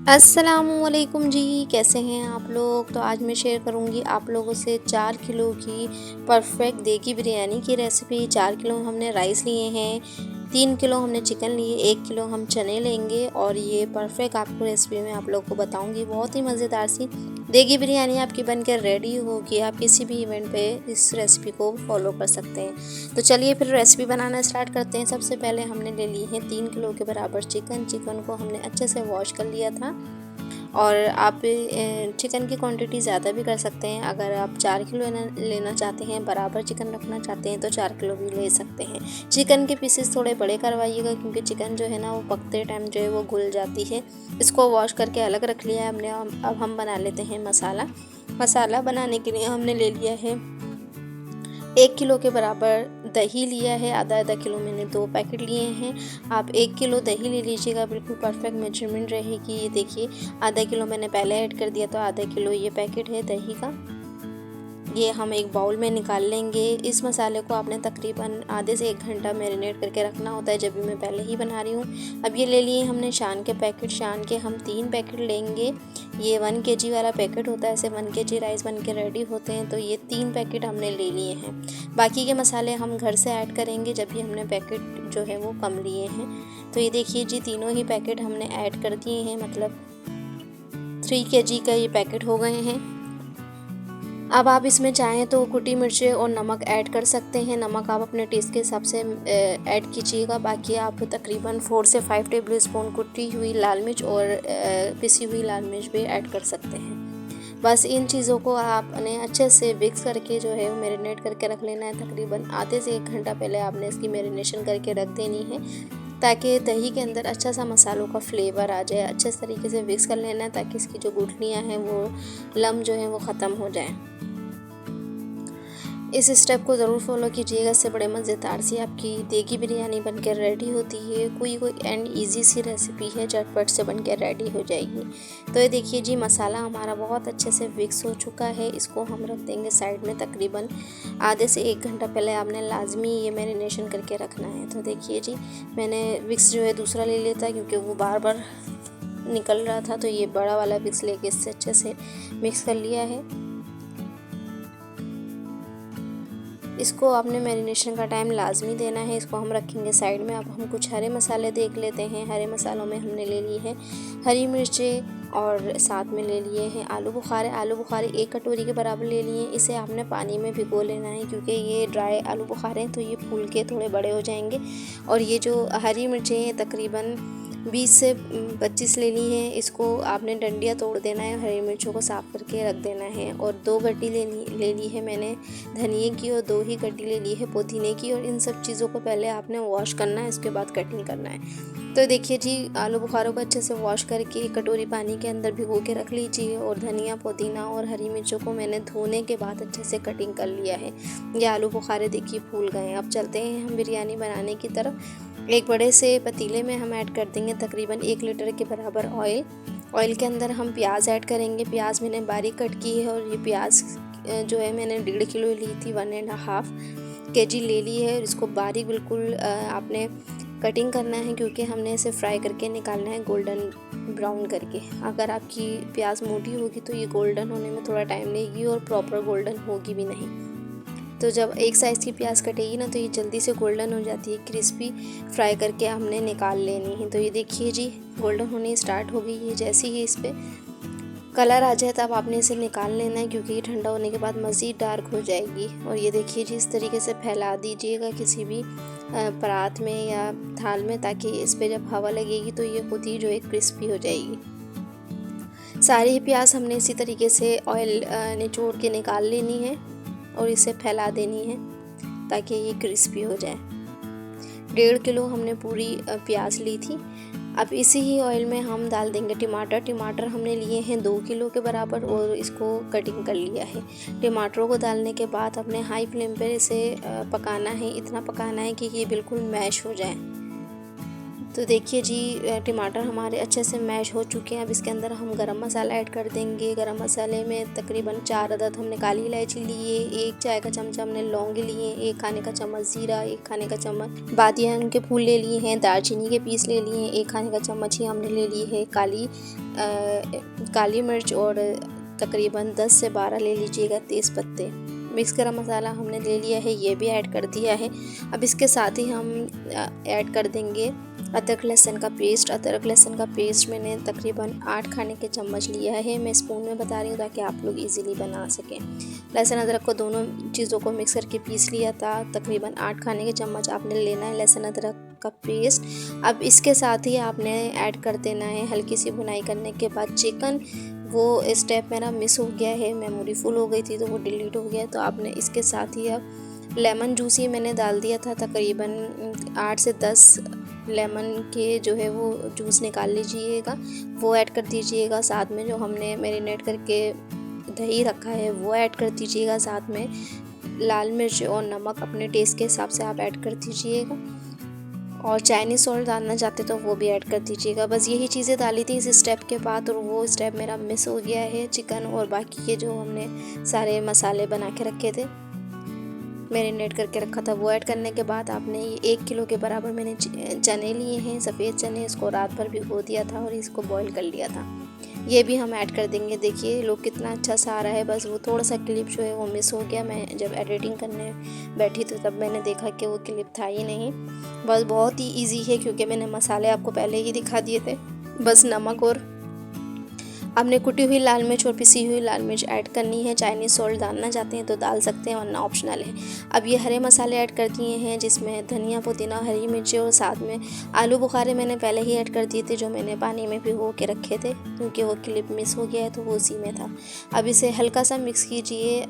अस्सलामुअलैकुम जी, कैसे हैं आप लोग। तो आज मैं शेयर करूंगी आप लोगों से 4 किलो की परफेक्ट देगी बिरयानी की रेसिपी। 4 किलो हमने राइस लिए हैं, 3 किलो हमने चिकन लिए, 1 किलो हम चने लेंगे और ये परफेक्ट आपको रेसिपी में आप लोग को बताऊंगी। बहुत ही मज़ेदार सी देगी बिरयानी आपकी बनकर रेडी होगी। आप किसी भी इवेंट पे इस रेसिपी को फॉलो कर सकते हैं। तो चलिए फिर रेसिपी बनाना स्टार्ट करते हैं। सबसे पहले हमने ले ली है 3 किलो के बराबर चिकन को हमने अच्छे से वॉश कर लिया था। और आप चिकन की क्वांटिटी ज़्यादा भी कर सकते हैं। अगर आप 4 किलो लेना चाहते हैं, बराबर चिकन रखना चाहते हैं तो 4 किलो भी ले सकते हैं। चिकन के पीसेस थोड़े बड़े करवाइएगा क्योंकि चिकन जो है ना वो पकते टाइम जो है वो घुल जाती है। इसको वॉश करके अलग रख लिया है हमने। अब हम बना लेते हैं मसाला बनाने के लिए हमने ले लिया है 1 किलो के बराबर दही लिया है। आधा किलो मैंने 2 पैकेट लिए हैं। आप 1 किलो दही ले लीजिएगा, बिल्कुल परफेक्ट मेजरमेंट रहेगी। ये देखिए आधा किलो मैंने पहले ऐड कर दिया, तो आधा किलो ये पैकेट है दही का। ये हम एक बाउल में निकाल लेंगे। इस मसाले को आपने तकरीबन आधे से 1 घंटा मैरिनेट करके रखना होता है, जब भी मैं पहले ही बना रही हूँ। अब ये ले लिए हमने शान के पैकेट। शान के हम 3 पैकेट लेंगे। ये 1 केजी वाला पैकेट होता है, ऐसे 1 केजी राइस बन के रेडी होते हैं। तो ये 3 पैकेट हमने ले लिए हैं। बाकी के मसाले हम घर से ऐड करेंगे जब भी हमने पैकेट जो है वो कम लिए हैं। तो ये देखिए जी, तीनों ही पैकेट हमने ऐड कर दिए हैं, मतलब 3 केजी का ये पैकेट हो गए हैं। अब आप इसमें चाहें तो कुटी मिर्चें और नमक ऐड कर सकते हैं। नमक आप अपने टेस्ट के हिसाब से ऐड कीजिएगा। बाकी आप तकरीबन 4 से 5 टेबल स्पून कुटी हुई लाल मिर्च और पिसी हुई लाल मिर्च भी ऐड कर सकते हैं। बस इन चीज़ों को आपने अच्छे से मिक्स करके जो है वो मैरिनेट करके रख लेना है। तकरीबन आधे से 1 घंटा पहले आपने इसकी मैरिनेशन करके रख देनी है, ताकि दही के अंदर अच्छा सा मसालों का फ्लेवर आ जाए। अच्छे तरीके से मिक्स कर लेना है ताकि इसकी जो गुठलियाँ हैं वो लम जो है वो ख़त्म हो जाए। इस स्टेप को ज़रूर फॉलो कीजिएगा, इससे बड़े मज़ेदार सी आपकी देगी बिरयानी बनकर रेडी होती है। कोई एंड इजी सी रेसिपी है, झटपट से बनकर रेडी हो जाएगी। तो ये देखिए जी, मसाला हमारा बहुत अच्छे से मिक्स हो चुका है। इसको हम रख देंगे साइड में। तकरीबन आधे से 1 घंटा पहले आपने लाजमी ये मैरिनेशन करके रखना है। तो देखिए जी, मैंने विक्स जो है दूसरा ले लिया था क्योंकि वो बार बार निकल रहा था, तो ये बड़ा वाला विक्स लेके इससे अच्छे से मिक्स कर लिया है। इसको आपने मैरिनेशन का टाइम लाजमी देना है। इसको हम रखेंगे साइड में। अब हम कुछ हरे मसाले देख लेते हैं। हरे मसालों में हमने ले ली है हरी मिर्चें और साथ में ले लिए हैं आलू बुखारे। आलू बुखारे 1 कटोरी के बराबर ले लिए। इसे आपने पानी में भिगो लेना है क्योंकि ये ड्राई आलू बुखारे हैं तो ये फूल के थोड़े बड़े हो जाएंगे। और ये जो हरी मिर्चें हैं तकरीबन 20 से 25 ले ली है। इसको आपने डंडियाँ तोड़ देना है, हरी मिर्चों को साफ़ करके रख देना है। और 2 गड्डी ले ली है मैंने धनिए की और 2 ही गड्डी ले ली है पुदीने की। और इन सब चीज़ों को पहले आपने वॉश करना है, इसके बाद कटिंग करना है। तो देखिए जी, आलू बुखारों को अच्छे से वॉश करके 1 कटोरी पानी के अंदर भिगो के रख लीजिए। और धनिया, पुदीना और हरी मिर्चों को मैंने धोने के बाद अच्छे से कटिंग कर लिया है। ये आलू बुखारे देखिए फूल गए हैं। अब चलते हैं हम बिरयानी बनाने की तरफ। एक बड़े से पतीले में हम ऐड कर देंगे तकरीबन 1 लीटर के बराबर ऑयल। ऑयल के अंदर हम प्याज ऐड करेंगे। प्याज मैंने बारीक कट की है और ये प्याज जो है मैंने 1.5 किलो ली थी, 1.5 केजी ले ली है। और इसको बारीक बिल्कुल आपने कटिंग करना है क्योंकि हमने इसे फ्राई करके निकालना है गोल्डन ब्राउन करके। अगर आपकी प्याज मोटी होगी तो ये गोल्डन होने में थोड़ा टाइम लेगी और प्रॉपर गोल्डन होगी भी नहीं। तो जब एक साइज़ की प्याज कटेगी ना तो ये जल्दी से गोल्डन हो जाती है। क्रिस्पी फ्राई करके हमने निकाल लेनी है। तो ये देखिए जी, गोल्डन होनी स्टार्ट हो गई है। जैसे ही इस पर कलर आ जाए तब आपने इसे निकाल लेना है क्योंकि ये ठंडा होने के बाद मज़ीद डार्क हो जाएगी। और ये देखिए जी, इस तरीके से फैला दीजिएगा किसी भी परात में या थाल में, ताकि इस पर जब हवा लगेगी तो ये खुद ही जो है क्रिस्पी हो जाएगी। सारी प्याज हमने इसी तरीके से ऑयल निचोड़ के निकाल लेनी है और इसे फैला देनी है ताकि ये क्रिस्पी हो जाए। 1.5 किलो हमने पूरी प्याज ली थी। अब इसी ही ऑयल में हम डाल देंगे टमाटर। टमाटर हमने लिए हैं 2 किलो के बराबर और इसको कटिंग कर लिया है। टमाटरों को डालने के बाद अपने हाई फ्लेम पर इसे पकाना है। इतना पकाना है कि ये बिल्कुल मैश हो जाए। तो देखिए जी टमाटर हमारे अच्छे से मैश हो चुके हैं। अब इसके अंदर हम गरम मसाला ऐड कर देंगे। गरम मसाले में तकरीबन 4 अदद हमने काली इलायची लिए, 1 चाय का चमचा हमने लौंग लिए, 1 खाने का चम्मच ज़ीरा, 1 खाने का चम्मच बादियान के फूल ले लिए हैं, दालचीनी के पीस ले लिए हैं, 1 खाने का चम्मच ही हमने ले ली है काली मिर्च और तकरीबन 10 से 12 ले लीजिएगा तेज़ पत्ते। मिक्स गरम मसाला हमने ले लिया है, ये भी ऐड कर दिया है। अब इसके साथ ही हम ऐड कर देंगे अदरक लहसुन का पेस्ट। अदरक लहसुन का पेस्ट मैंने तकरीबन 8 खाने के चम्मच लिया है। मैं स्पून में बता रही हूँ ताकि आप लोग इजीली बना सकें। लहसुन अदरक को दोनों चीज़ों को मिक्स करके पीस लिया था। तकरीबन 8 खाने के चम्मच आपने लेना है लहसुन अदरक का पेस्ट। अब इसके साथ ही आपने ऐड कर देना है हल्की सी भुनाई करने के बाद चिकन। वो स्टेप मेरा मिस हो गया है, मेमोरी फुल हो गई थी तो वो डिलीट हो गया। तो आपने इसके साथ ही अब लेमन जूस ही मैंने डाल दिया था, तकरीबन 8 से 10 लेमन के जो है वो जूस निकाल लीजिएगा, वो ऐड कर दीजिएगा। साथ में जो हमने मैरिनेट करके दही रखा है वो ऐड कर दीजिएगा। साथ में लाल मिर्च और नमक अपने टेस्ट के हिसाब से आप ऐड कर दीजिएगा, और चाइनीज़ सॉल्ट डालना चाहते तो वो भी ऐड कर दीजिएगा। बस यही चीज़ें डाली थी इस स्टेप के बाद, और वो स्टेप मेरा मिस हो गया है। चिकन और बाकी के जो हमने सारे मसाले बना के रखे थे, मैरिनेट करके रखा था, वो ऐड करने के बाद आपने ये 1 किलो के बराबर मैंने चने लिए हैं, सफ़ेद चने। इसको रात भर भिगो दिया था और इसको बॉईल कर लिया था। ये भी हम ऐड कर देंगे। देखिए लोग कितना अच्छा सा आ रहा है, बस वो थोड़ा सा क्लिप जो है वो मिस हो गया। मैं जब एडिटिंग करने बैठी तो तब मैंने देखा कि वो क्लिप था ही नहीं। बस बहुत ही इजी है क्योंकि मैंने मसाले आपको पहले ही दिखा दिए थे। बस नमक और आपने कुटी हुई लाल मिर्च और पिसी हुई लाल मिर्च ऐड करनी है। चाइनीज़ सॉल्ट डालना चाहते हैं तो डाल सकते हैं, वरना ऑप्शनल है। अब ये हरे मसाले ऐड कर दिए हैं, जिसमें धनिया, पुदीना, हरी मिर्ची और साथ में आलू बुखारे मैंने पहले ही ऐड कर दिए थे, जो मैंने पानी में भिगो के रखे थे क्योंकि वो क्लिप मिस हो गया है तो वो उसी में था। अब इसे हल्का सा मिक्स कीजिए।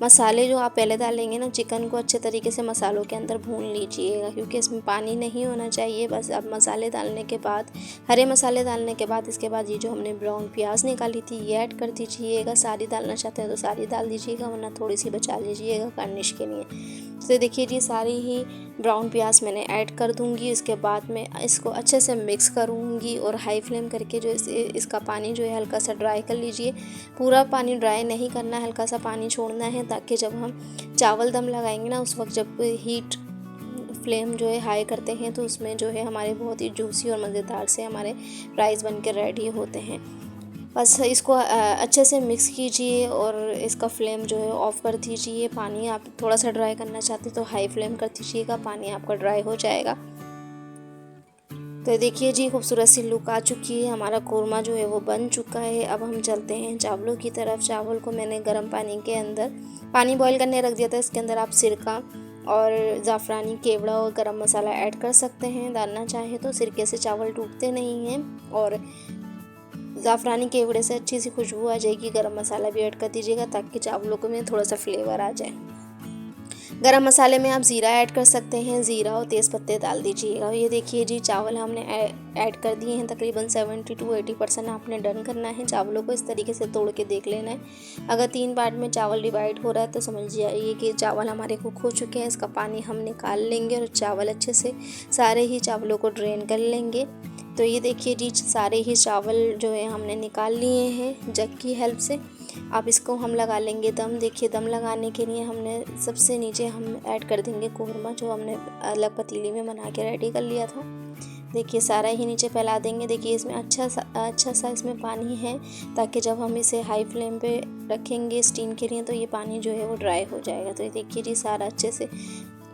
मसाले जो आप पहले डालेंगे ना, चिकन को अच्छे तरीके से मसालों के अंदर भून लीजिएगा क्योंकि इसमें पानी नहीं होना चाहिए। बस अब मसाले डालने के बाद, हरे मसाले डालने के बाद, इसके बाद ये जो हमने ब्राउन प्याज निकाली थी ये ऐड कर दीजिएगा। सारी डालना चाहते हैं तो सारी डाल दीजिएगा, वरना थोड़ी सी बचा लीजिएगा गार्निश के लिए। तो देखिए जी सारी ही ब्राउन प्याज मैंने ऐड कर दूंगी। इसके बाद मैं इसको अच्छे से मिक्स करूंगी और हाई फ्लेम करके जो इसका पानी जो है हल्का सा ड्राई कर लीजिए। पूरा पानी ड्राई नहीं करना है, हल्का सा पानी छोड़ना है, ताकि जब हम चावल दम लगाएंगे ना, उस वक्त जब हीट फ्लेम जो है हाई करते हैं तो उसमें जो है हमारे बहुत ही जूसी और मज़ेदार से हमारे राइस बन के रेडी होते हैं। बस इसको अच्छे से मिक्स कीजिए और इसका फ्लेम जो है ऑफ़ कर दीजिए। पानी आप थोड़ा सा ड्राई करना चाहते तो हाई फ्लेम कर दीजिएगा, पानी आपका ड्राई हो जाएगा। तो देखिए जी खूबसूरत सी लुक आ चुकी है, हमारा कोरमा जो है वो बन चुका है। अब हम चलते हैं चावलों की तरफ। चावल को मैंने गर्म पानी के अंदर पानी बॉईल करने रख दिया था। इसके अंदर आप सिरका और ज़ाफ़रानी, केवड़ा और गरम मसाला ऐड कर सकते हैं, डालना चाहे तो। सिरके से चावल टूटते नहीं हैं और ज़ाफ़रानी केवड़े से अच्छी सी खुशबू आ जाएगी। गरम मसाला भी ऐड कर दीजिएगा ताकि चावलों में थोड़ा सा फ्लेवर आ जाए। गरम मसाले में आप ज़ीरा ऐड कर सकते हैं, ज़ीरा और तेज़ पत्ते डाल दीजिएगा। ये देखिए जी चावल हमने ऐड कर दिए हैं, तकरीबन 70 to 80% आपने डन करना है। चावलों को इस तरीके से तोड़ के देख लेना है। अगर 3 पार्ट में चावल डिवाइड हो रहा है तो समझ जाइए कि चावल हमारे कुक हो चुके हैं। इसका पानी हम निकाल लेंगे और चावल अच्छे से सारे ही चावलों को ड्रेन कर लेंगे। तो ये देखिए जी सारे ही चावल जो है हमने निकाल लिए हैं जग की हेल्प से। अब इसको हम लगा लेंगे दम। देखिए दम लगाने के लिए हमने सबसे नीचे हम ऐड कर देंगे कोरमा, जो हमने अलग पतीली में बना के रेडी कर लिया था। देखिए सारा ही नीचे फैला देंगे। देखिए इसमें अच्छा सा इसमें पानी है, ताकि जब हम इसे हाई फ्लेम पे रखेंगे स्टीम के लिए तो ये पानी जो है वो ड्राई हो जाएगा। तो ये देखिए जी सारा अच्छे से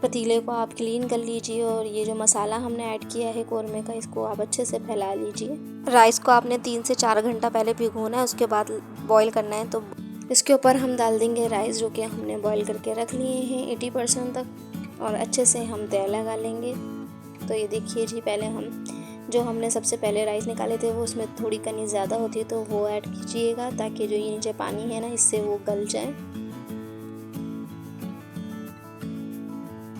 पतीले को आप क्लीन कर लीजिए और ये जो मसाला हमने ऐड किया है कोरमे का, इसको आप अच्छे से फैला लीजिए। राइस को आपने 3 से 4 घंटा पहले भिगोना है, उसके बाद बॉईल करना है। तो इसके ऊपर हम डाल देंगे राइस जो कि हमने बॉईल करके रख लिए हैं 80% तक, और अच्छे से हम तय लगा लेंगे। तो ये देखिए जी पहले जो हमने सबसे पहले राइस निकाले थे वो उसमें थोड़ी कनी ज़्यादा होती है तो वो ऐड कीजिएगा, ताकि जो ये नीचे पानी है ना इससे वो गल जाए।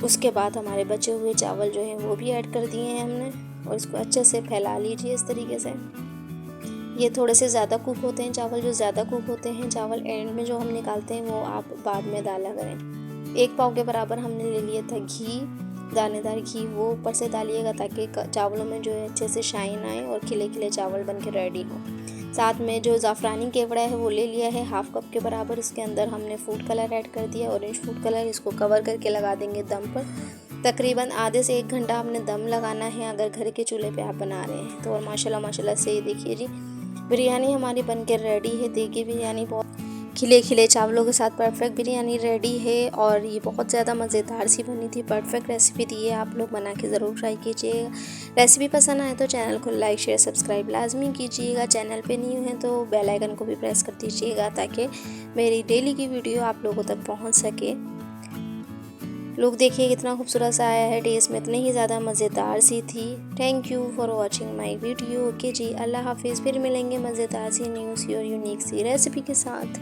उसके बाद हमारे बचे हुए चावल जो हैं वो भी ऐड कर दिए हैं हमने, और इसको अच्छे से फैला लीजिए इस तरीके से। ये थोड़े से ज़्यादा कुक होते हैं चावल, जो ज़्यादा कुक होते हैं चावल एंड में जो हम निकालते हैं वो आप बाद में डाला करें। 1 पाव के बराबर हमने ले लिया था घी। दानेदार घी वो ऊपर से डालिएगा ताकि चावलों में जो है अच्छे से शाइन आए और खिले खिले चावल बन के रेडी हो। साथ में जो ज़ाफ़रानी केवड़ा है वो ले लिया है हाफ कप के बराबर। इसके अंदर हमने फूड कलर ऐड कर दिया, ऑरेंज फूड कलर। इसको कवर करके लगा देंगे दम पर। तकरीबन आधे से 1 घंटा हमने दम लगाना है अगर घर के चूल्हे पे आप बना रहे हैं तो। और माशाल्लाह से ये देखिए जी, बिरयानी हमारी बनकर रेडी है। देगी बिरयानी बहुत खिले खिले चावलों के साथ परफेक्ट बिरयानी रेडी है और ये बहुत ज़्यादा मज़ेदार सी बनी थी। परफेक्ट रेसिपी थी, आप लोग बना के ज़रूर ट्राई कीजिएगा। रेसिपी पसंद आए तो चैनल को लाइक शेयर सब्सक्राइब लाजमी कीजिएगा। चैनल पे न्यू हैं तो बेल आइकन को भी प्रेस कर दीजिएगा ताकि मेरी डेली की वीडियो आप लोगों तक पहुँच सके। लुक देखिए कितना खूबसूरत सा आया है, टेस्ट में इतनी ही ज़्यादा मज़ेदार सी थी। Thank you for watching my video. Okay जी, अल्लाह हाफिज़। फिर मिलेंगे मज़ेदार सी न्यू सी और यूनिक सी रेसिपी के साथ।